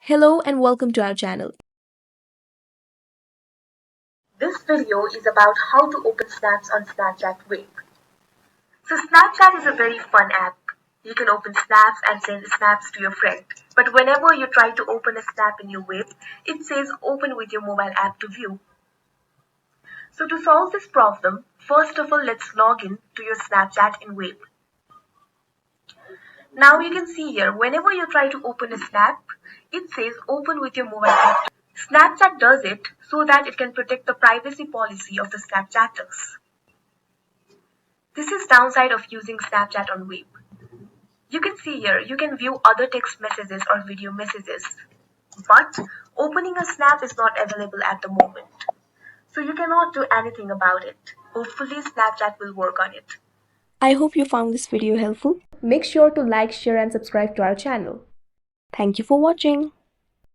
Hello and welcome to our channel. This video is about how to open snaps on Snapchat Wave. So Snapchat is a very fun app. You can open snaps and send snaps to your friend. But whenever you try to open a snap in your Wave, it says open with your mobile app to view. So to solve this problem, first of all let's log in to your Snapchat in Wave. Now you can see here, whenever you try to open a snap, it says open with your mobile app. Snapchat does it so that it can protect the privacy policy of the Snapchatters. This is downside of using Snapchat on Wave. You can see here, you can view other text messages or video messages. But opening a snap is not available at the moment. So you cannot do anything about it. Hopefully Snapchat will work on it. I hope you found this video helpful. Make sure to like, share and subscribe to our channel. Thank you for watching.